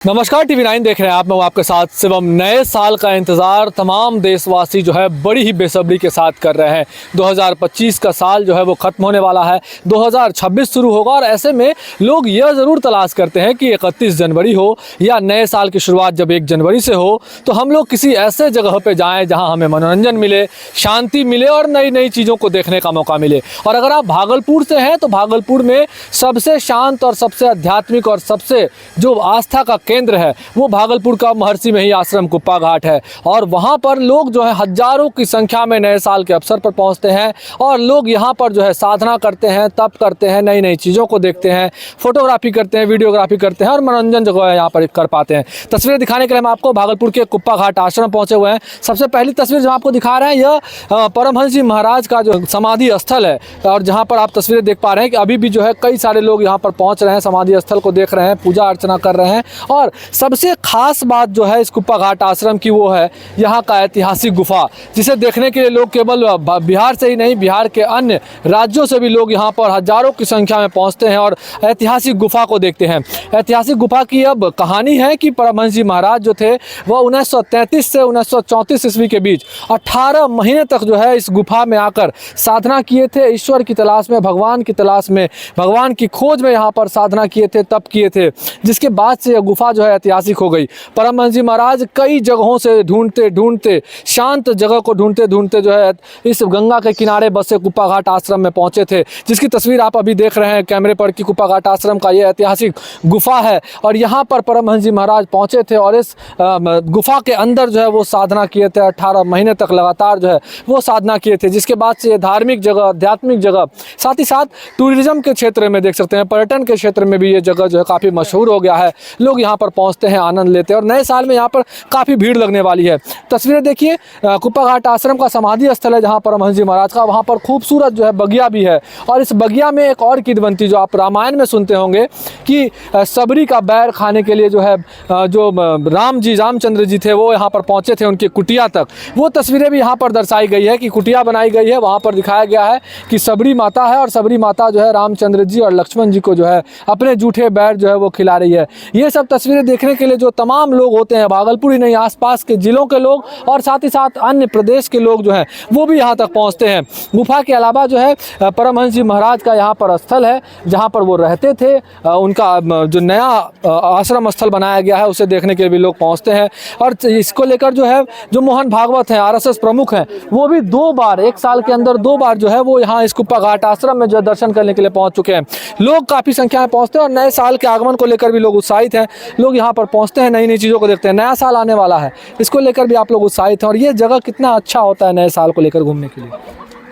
नमस्कार, TV9 देख रहे हैं आप। मैं आपके साथ शिवम। नए साल का इंतज़ार तमाम देशवासी जो है बड़ी ही बेसब्री के साथ कर रहे हैं। 2025 का साल जो है वो ख़त्म होने वाला है, 2026 शुरू होगा और ऐसे में लोग यह ज़रूर तलाश करते हैं कि 31 जनवरी हो या नए साल की शुरुआत जब 1 जनवरी से हो तो हम लोग किसी ऐसे जगह पर जाएँ जहाँ हमें मनोरंजन मिले, शांति मिले और नई नई चीज़ों को देखने का मौका मिले। और अगर आप भागलपुर से हैं तो भागलपुर में सबसे शांत और सबसे आध्यात्मिक और सबसे जो आस्था का केंद्र है वो भागलपुर का महर्षि में ही आश्रम कुप्पा घाट है। और वहाँ पर लोग जो है हजारों की संख्या में नए साल के अवसर पर पहुँचते हैं और लोग यहाँ पर जो है साधना करते हैं, तप करते हैं, नई नई चीज़ों को देखते हैं, फोटोग्राफी करते हैं, वीडियोग्राफी करते हैं और मनोरंजन जो है यहाँ पर कर पाते हैं। तस्वीरें दिखाने के लिए हम आपको भागलपुर के कुप्पा घाट आश्रम पहुँचे हुए हैं। सबसे पहली तस्वीर जो आपको दिखा रहे हैं यह परमहंस जी महाराज का जो समाधि स्थल है और जहाँ पर आप तस्वीरें देख पा रहे हैं कि अभी भी जो है कई सारे लोग यहाँ पर पहुँच रहे हैं, समाधि स्थल को देख रहे हैं, पूजा अर्चना कर रहे हैं। और सबसे खास बात जो है इस कुप्पा घाट आश्रम की वो है यहाँ का ऐतिहासिक गुफा, जिसे देखने के लिए लोग केवल बिहार से ही नहीं, बिहार के अन्य राज्यों से भी लोग यहाँ पर हजारों की संख्या में पहुँचते हैं और ऐतिहासिक गुफा को देखते हैं। ऐतिहासिक गुफा की अब कहानी है कि परमहंस जी महाराज जो थे वह 1933 से 1934 ईस्वी के बीच 18 महीने तक जो है इस गुफा में आकर साधना किए थे। ईश्वर की तलाश में, भगवान की तलाश में, भगवान की खोज में यहाँ पर साधना किए थे, तप किए थे, जिसके बाद से यह गुफा जो है ऐतिहासिक हो गई। परमहंस जी महाराज कई जगहों से ढूंढते ढूंढते, शांत जगह को ढूंढते ढूंढते जो है इस गंगा के किनारे बसे कुप्पा घाट आश्रम में पहुंचे थे, जिसकी तस्वीर आप अभी देख रहे हैं कैमरे पर कि कुप्पा घाट आश्रम का ये ऐतिहासिक गुफा है। और यहाँ पर परमहंस जी महाराज पहुंचे थे और इस गुफा के अंदर जो है वो साधना किए थे। 18 महीने तक लगातार जो है वो साधना किए थे, जिसके बाद से धार्मिक जगह, आध्यात्मिक जगह, साथ ही साथ टूरिज्म के क्षेत्र में देख सकते हैं, पर्यटन के क्षेत्र में भी ये जगह जो है काफ़ी मशहूर हो गया है। लोग यहाँ पर पहुँचते हैं, आनंद लेते हैं और नए साल में यहाँ पर काफ़ी भीड़ लगने वाली है। तस्वीरें देखिए, कुप्पा घाट आश्रम का समाधि स्थल है जहाँ परमहंस जी महाराज का, वहाँ पर खूबसूरत जो है बगिया भी है। और इस बगिया में एक और किंवदंती जो आप रामायण में सुनते होंगे कि सबरी का बैर खाने के लिए जो है जो रामचंद्र जी थे वो यहाँ पर पहुँचे थे उनकी कुटिया तक। वो तस्वीरें भी यहाँ पर दर्शाई गई है कि कुटिया बनाई गई है, वहाँ पर दिखाया गया है कि सबरी माता है और सबरी माता जो है रामचंद्र जी और लक्ष्मण जी को जो है अपने जूठे बैर जो है वो खिला रही है। ये सब तस्वीरें देखने के लिए जो तमाम लोग होते हैं, भागलपुर ही नहीं आसपास के जिलों के लोग और साथ ही साथ अन्य प्रदेश के लोग जो हैं वो भी यहाँ तक पहुँचते हैं। गुफा के अलावा जो है परमहंस जी महाराज का यहाँ पर स्थल है जहाँ पर वो रहते थे, उनका जो नया आश्रम स्थल बनाया गया है उसे देखने के लिए भी लोग पहुँचते हैं। और इसको लेकर जो है जो मोहन भागवत हैं, RSS प्रमुख हैं, वो भी 2 बार, 1 साल के अंदर 2 बार जो है वो यहाँ इस कुप्पा घाट आश्रम में जो है दर्शन करने के लिए पहुँच चुके हैं। लोग काफ़ी संख्या में पहुँचते हैं और नए साल के आगमन को लेकर भी लोग उत्साहित हैं। लोग यहाँ पर पहुँचते हैं, नई नई चीज़ों को देखते हैं। नया साल आने वाला है, इसको लेकर भी आप लोग उत्साहित हैं। और ये जगह कितना अच्छा होता है नए साल को लेकर घूमने के लिए,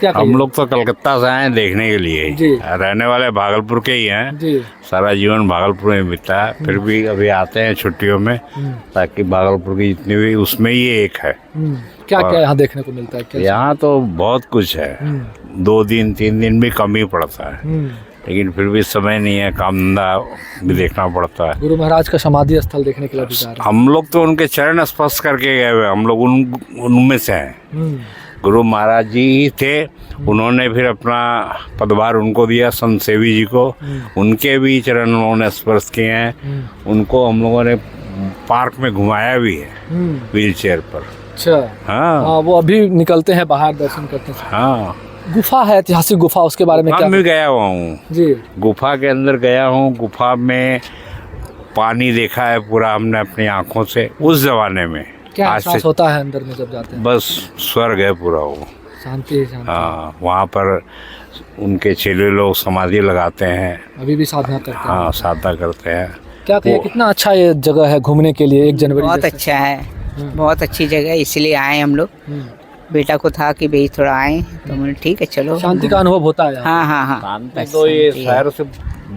क्या हम लोग तो कलकत्ता से आए देखने के लिए जी। रहने वाले भागलपुर के ही हैं जी। सारा जीवन भागलपुर में बीता है, फिर भी अभी आते हैं छुट्टियों में ताकि भागलपुर की जितनी भी उसमें ये एक है। क्या क्या यहाँ देखने को मिलता है? यहाँ तो बहुत कुछ है, 2 दिन 3 दिन भी कम ही पड़ता है, लेकिन फिर भी समय नहीं है, काम धंधा भी देखना पड़ता है। गुरु महाराज का समाधि स्थल देखने के लिए भी जा रहे हैं। हम लोग तो उनके चरण स्पर्श करके गए हुए, हम लोग उनमें से हैं। गुरु महाराज जी ही थे, उन्होंने फिर अपना पदभार उनको दिया, संत सेवी जी को, उनके भी चरण उन्होंने स्पर्श किए हैं। उनको हम लोगों ने पार्क में घुमाया भी है व्हील चेयर पर। अच्छा, हाँ, वो अभी निकलते हैं बाहर, दर्शन करते हैं। हाँ, गुफा है, ऐतिहासिक गुफा, उसके बारे में क्या? मैं गया हुआ हूँ जी, गुफा के अंदर गया हूँ। गुफा में पानी देखा है पूरा हमने अपनी आँखों से। उस जमाने में क्या एहसास होता है अंदर में जब जाते हैं? बस स्वर्ग है पूरा, वो शांति। हाँ, वहाँ पर उनके चेले लोग समाधि लगाते हैं, अभी भी साधना करते हैं। हाँ, साधना करते हैं। क्या कहिए, कितना अच्छा ये जगह है घूमने के लिए 1 जनवरी? बहुत अच्छा है, बहुत अच्छी जगह है, इसलिए आए हम लोग। बेटा को था कि भाई थोड़ा आए तो मैंने ठीक है चलो। शांति का अनुभव होता है? हाँ हाँ हाँ। शांति तो ये शहर से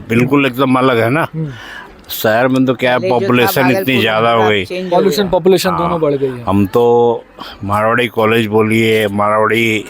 बिल्कुल एकदम अलग है ना। शहर में तो क्या है, पॉपुलेशन इतनी ज़्यादा हो गई, पॉपुलेशन दोनों बढ़ गई है। हम तो मारवाड़ी कॉलेज बोलिए, मारवाड़ी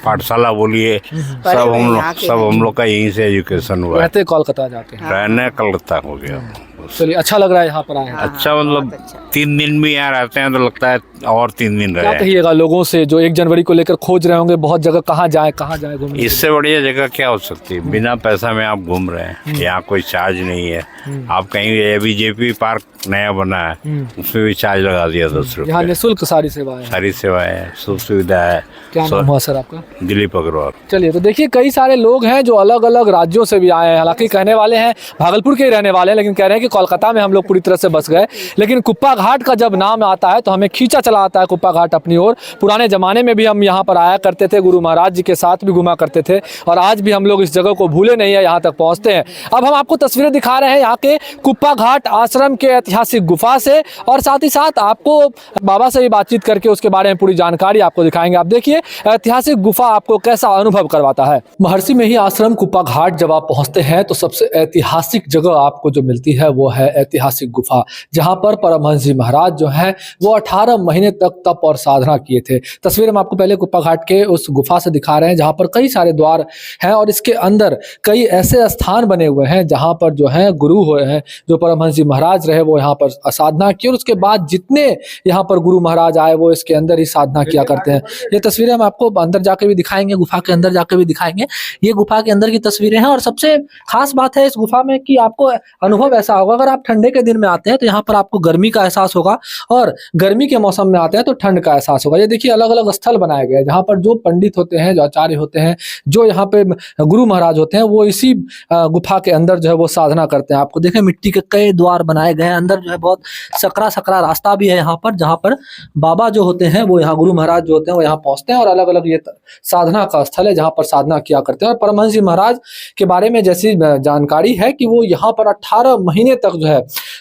पाठशाला बोलिए, सब हम लोग का यहीं से एजुकेशन हुआ है। रहते कोलकाता जाते हैं, रहने कलकत्ता हो गया। चलिए, अच्छा लग रहा है यहाँ पर आए हैं। अच्छा, बहुत मतलब अच्छा। 3 दिन भी यहाँ रहते हैं तो लगता है और 3 दिन क्या रहे। कहिएगा लोगों से जो 1 जनवरी को लेकर खोज रहे होंगे बहुत जगह, कहाँ जाए घूमने के लिए? इससे बढ़िया जगह क्या हो सकती है? बिना पैसा में आप घूम रहे हैं, यहाँ कोई चार्ज नहीं है। आप कहीं अभी जेपी पार्क नया बना है, उसमें भी चार्ज लगा दिया 10 यहाँ रुपये। निःशुल्क सारी सेवाएं हैं। सारी सेवाएं हैं, सुख सुविधा है। क्या नाम हुआ सर आपका? दिलीप अग्रवाल। चलिए, तो देखिए कई सारे लोग हैं जो अलग अलग राज्यों से भी आए हैं। हालांकि कहने वाले हैं भागलपुर के ही रहने वाले हैं, लेकिन कह रहे हैं कि कोलकाता में हम लोग पूरी तरह से बस गए। लेकिन कुप्पा घाट का जब नाम आता है तो हमें खींचा चला आता है कुप्पा घाट अपनी ओर। पुराने ज़माने में भी हम यहाँ पर आया करते थे, गुरु महाराज जी के साथ भी घुमा करते थे, और आज भी हम लोग इस जगह को भूले नहीं है, यहाँ तक पहुँचते हैं। अब हम आपको तस्वीरें दिखा रहे हैं यहाँ के कुप्पा घाट आश्रम के ऐतिहासिक गुफा से, और साथ ही साथ आपको बाबा से भी बातचीत करके उसके बारे में पूरी जानकारी आपको दिखाएंगे। आप देखिए ऐतिहासिक गुफा आपको कैसा अनुभव करवाता है। महर्षि में ही आश्रम कुप्पा घाट जब आप पहुंचते हैं तो सबसे ऐतिहासिक जगह आपको जो मिलती है वो है ऐतिहासिक गुफा, जहां पर परमहंस जी महाराज जो हैं वो 18 महीने तक तप और साधना किए थे। तस्वीर हम आपको पहले कुप्पा घाट के उस गुफा से दिखा रहे हैं जहां पर कई सारे द्वार हैं, और इसके अंदर कई ऐसे स्थान बने हुए हैं जहां पर जो है गुरु हुए हैं, जो परमहंस जी महाराज रहे वो यहाँ पर साधना की, और उसके बाद जितने यहाँ पर गुरु महाराज आए वो इसके अंदर ही साधना किया करते हैं। ये तस्वीरें हम आपको अंदर जाके भी दिखाएंगे, गुफा के अंदर जाके भी दिखाएंगे। ये गुफा के अंदर की तस्वीरें हैं, और सबसे खास बात है इस गुफा में कि आपको अनुभव ऐसा होगा, अगर आप ठंडे के दिन में आते हैं तो यहाँ पर आपको गर्मी का एहसास होगा, और गर्मी के मौसम में आते हैं तो ठंड का एहसास होगा। ये देखिए अलग अलग स्थल बनाए गए हैं जहाँ पर जो पंडित होते हैं, जो आचार्य होते हैं, जो यहाँ पे गुरु महाराज होते हैं, वो इसी गुफा के अंदर जो है वो साधना करते हैं। आपको देखें मिट्टी के कई द्वार बनाए गए हैं, अंदर जो है बहुत सकरा सकरा रास्ता भी है यहाँ पर, जहाँ पर बाबा जो होते हैं वो यहाँ गुरु महाराज जो होते हैं वो यहाँ पहुँचते हैं, और अलग अलग ये साधना का स्थल है जहाँ पर साधना किया करते हैं। और परमहंस जी महाराज के बारे में जैसी जानकारी है कि वो यहाँ पर 18 महीने तक जो है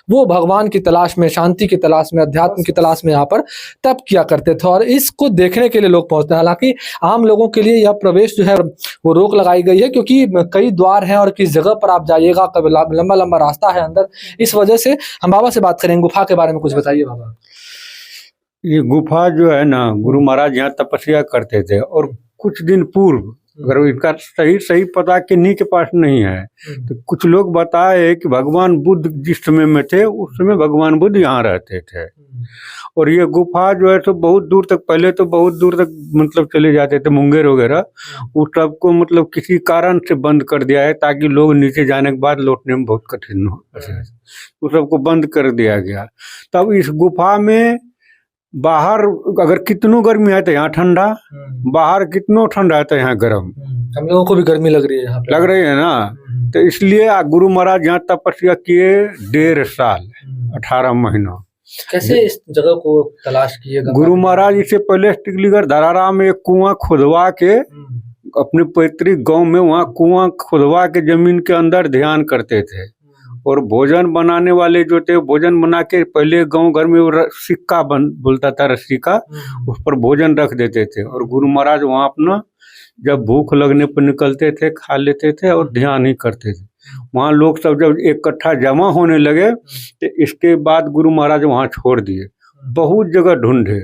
वो भगवान की तलाश में, शांति की तलाश में, अध्यात्म की तलाश में यहाँ पर तप किया करते थे, और इसको देखने के लिए लोग पहुँचते हैं। हालांकि आम लोगों के लिए यह प्रवेश जो है वो रोक लगाई गई है, क्योंकि कई द्वार हैं और किस जगह पर आप जाइएगा, कभी लंबा लंबा रास्ता है अंदर। इस वजह से हम बाबा से बात करेंगे, गुफा के बारे में कुछ बताइए बाबा। ये गुफा जो है ना, गुरु महाराज यहाँ तपस्या करते थे, और कुछ दिन पूर्व, अगर इनका सही पता किन्हीं के पास नहीं है, तो कुछ लोग बताए कि भगवान बुद्ध जिस समय में थे उस समय भगवान बुद्ध यहाँ रहते थे। और ये गुफा जो है तो बहुत दूर तक, पहले तो बहुत दूर तक मतलब चले जाते थे, मुंगेर वगैरह, उस सबको मतलब किसी कारण से बंद कर दिया है ताकि लोग नीचे जाने के बाद लौटने में बहुत कठिन हो, उस सबको बंद कर दिया गया। तब इस गुफा में बाहर अगर कितनों गर्मी है तो यहाँ ठंडा, बाहर कितनों ठंडा है तो यहाँ गर्म। हम लोगों को भी गर्मी लग रही है यहाँ पे। लग रही है ना, तो इसलिए गुरु महाराज यहाँ तपस्या किए 1.5 साल, 18 महीना। कैसे इस जगह को तलाश किए? गुरु महाराज इससे पहले टिकलीगढ़ धरारा में एक कुआं खुदवा के अपने पैतृक गांव में, वहाँ कुआं खुदवा के जमीन के अंदर ध्यान करते थे, और भोजन बनाने वाले जो थे भोजन बना के पहले गांव घर में सिक्का बोलता था, रस्सी का, उस पर भोजन रख देते थे, और गुरु महाराज वहाँ अपना जब भूख लगने पर निकलते थे, खा लेते थे और ध्यान ही करते थे। वहाँ लोग सब जब इकट्ठा जमा होने लगे तो इसके बाद गुरु महाराज वहाँ छोड़ दिए। बहुत जगह ढूंढे,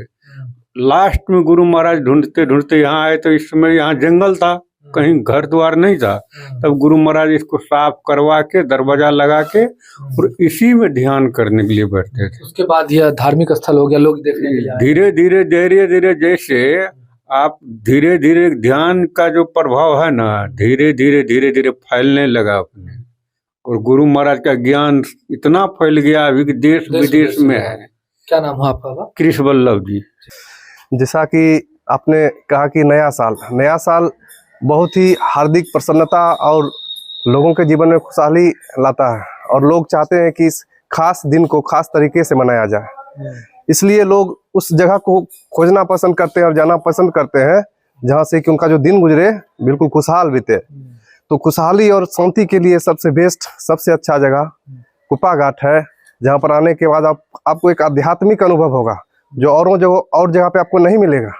लास्ट में गुरु महाराज ढूंढते ढूंढते यहाँ आए तो इस समय यहाँ जंगल था, कहीं घर द्वार नहीं था। तब गुरु महाराज इसको साफ करवा के दरवाजा लगा के और इसी में ध्यान करने के लिए बैठते थे। उसके बाद यह धार्मिक स्थल हो गया, लोग देखने के लिए आए। धीरे धीरे जैसे आप धीरे धीरे ध्यान का जो प्रभाव है ना, धीरे धीरे फैलने लगा अपने, और गुरु महाराज का ज्ञान इतना फैल गया अभी कि देश विदेश में है। क्या नाम है आपका? कृष्ण वल्लभ जी। जैसा कि आपने कहा कि नया साल बहुत ही हार्दिक प्रसन्नता और लोगों के जीवन में खुशहाली लाता है, और लोग चाहते हैं कि इस खास दिन को खास तरीके से मनाया जाए। इसलिए लोग उस जगह को खोजना पसंद करते हैं और जाना पसंद करते हैं जहां से कि उनका जो दिन गुजरे बिल्कुल खुशहाल बीते। तो खुशहाली और शांति के लिए सबसे बेस्ट, सबसे अच्छा जगह कुप्पा घाट है, जहां पर आने के बाद आपको एक आध्यात्मिक अनुभव होगा जो और जगह पे आपको नहीं मिलेगा,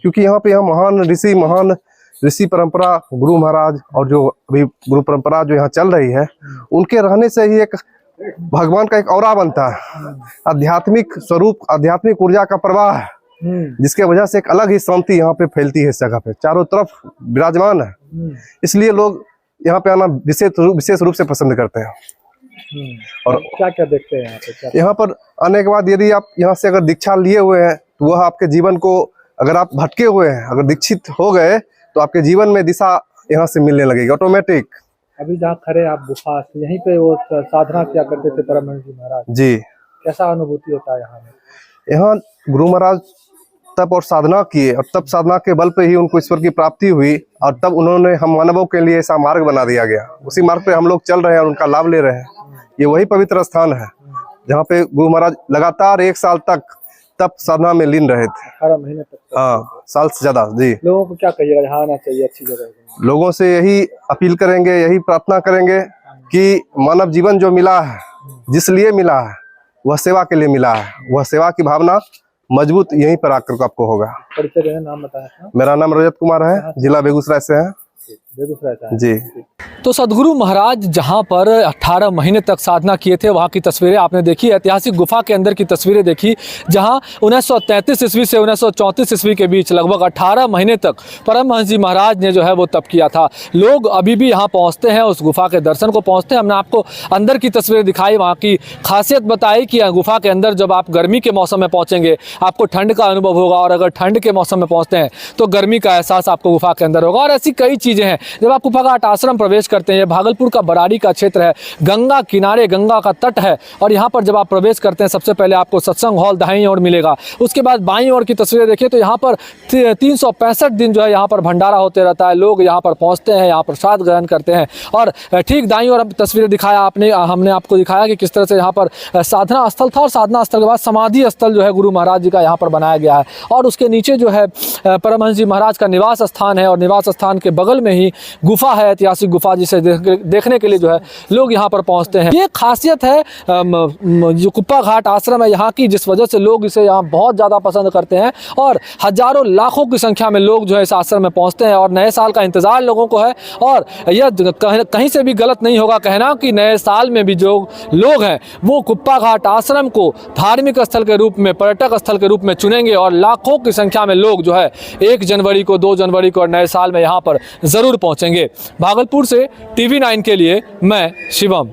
क्योंकि यहाँ पे महान ऋषि परंपरा, गुरु महाराज, और जो अभी गुरु परंपरा जो यहाँ चल रही है, उनके रहने से ही एक भगवान का एक औरा बनता है, आध्यात्मिक स्वरूप, आध्यात्मिक ऊर्जा का प्रवाह है, जिसके वजह से एक अलग ही शांति यहाँ पे फैलती है। इस जगह पे चारों तरफ विराजमान है, इसलिए लोग यहाँ पे आना विशेष रूप से पसंद करते हैं। और क्या क्या देखते हैं यहाँ पे? क्या यहाँ पर आने के बाद यदि आप यहाँ से अगर दीक्षा लिए हुए हैं तो वह आपके जीवन को, अगर आप भटके हुए हैं, अगर दीक्षित हो गए तो आपके जीवन में दिशा यहाँ से मिलने लगेगी ऑटोमेटिक। अभी जहाँ खड़े आप गुफा से, यहीं पे वो साधना किया करते थे परमहंस जी महाराज, जी। कैसा अनुभूति होता है यहाँ में? यहाँ गुरु महाराज तप और साधना किए और तप साधना के बल पे ही उनको ईश्वर की प्राप्ति हुई और तब उन्होंने हम मानवों के लिए ऐसा मार्ग बना दिया गया। उसी मार्ग पे हम लोग चल रहे हैं और उनका लाभ ले रहे हैं। ये वही पवित्र स्थान है जहाँ पे गुरु महाराज लगातार 1 साल तक तप साधना में लीन रहे थे। 18 महीने तक। हाँ, साल से ज्यादा। जी। लोगों को क्या कहिएगा, यहाँ आना चाहिए, अच्छी जगह है? लोगों से यही अपील करेंगे, यही प्रार्थना करेंगे कि मानव जीवन जो मिला है, जिस लिए मिला है, वह सेवा के लिए मिला है। वह सेवा की भावना मजबूत यहीं पर आकर को आपको होगा। परिचय देना, नाम बताया। मेरा नाम रजत कुमार है, जिला बेगूसराय से है। बेगूसराय से जी। तो सदगुरु महाराज जहाँ पर 18 महीने तक साधना किए थे, वहाँ की तस्वीरें आपने देखी, ऐतिहासिक गुफा के अंदर की तस्वीरें देखी, जहाँ 1933 ईस्वी से 1934 ईस्वी के बीच लगभग 18 महीने तक परमहंस जी महाराज ने जो है वो तप किया था। लोग अभी भी यहाँ पहुँचते हैं, उस गुफा के दर्शन को पहुँचते हैं। हमने आपको अंदर की तस्वीरें दिखाई, वहाँ की खासियत बताई कि गुफा के अंदर जब आप गर्मी के मौसम में पहुँचेंगे आपको ठंड का अनुभव होगा, और अगर ठंड के मौसम में पहुँचते हैं तो गर्मी का एहसास आपको गुफा के अंदर होगा। और ऐसी कई चीज़ें हैं। जब आप गुफा घाट आश्रम प्रवेश करते हैं, ये भागलपुर का बराड़ी का क्षेत्र है, गंगा किनारे, गंगा का तट है, और यहाँ पर जब आप प्रवेश करते हैं सबसे पहले आपको सत्संग हॉल दाईं ओर मिलेगा। उसके बाद बाईं ओर की तस्वीरें देखिए तो यहाँ पर 365 दिन जो है यहाँ पर भंडारा होते रहता है। लोग यहाँ पर पहुँचते हैं, यहाँ प्रसाद ग्रहण करते हैं। और ठीक दाईं ओर तस्वीरें दिखाया हमने आपको दिखाया कि किस तरह से यहाँ पर साधना स्थल था, और साधना स्थल के बाद समाधि स्थल जो है गुरु महाराज जी का यहाँ पर बनाया गया है। और उसके नीचे जो है परमहंस जी महाराज का निवास स्थान है, और निवास स्थान के बगल में ही गुफा है, ऐतिहासिक गुफा, जिसे देखने के लिए जो है लोग यहाँ पर पहुँचते हैं। ये खासियत है जो कुप्पा घाट आश्रम है यहाँ की, जिस वजह से लोग इसे यहाँ बहुत ज़्यादा पसंद करते हैं, और हजारों लाखों की संख्या में लोग जो है इस आश्रम में पहुँचते हैं। और नए साल का इंतज़ार लोगों को है, और यह कहीं से भी गलत नहीं होगा कहना कि नए साल में भी जो लोग हैं वो कुप्पा घाट आश्रम को धार्मिक स्थल के रूप में, पर्यटक स्थल के रूप में चुनेंगे, और लाखों की संख्या में लोग जो है 1 जनवरी को, 2 जनवरी को और नए साल में यहाँ पर ज़रूर पहुँचेंगे। भागलपुर से TV9 के लिए मैं शिवम।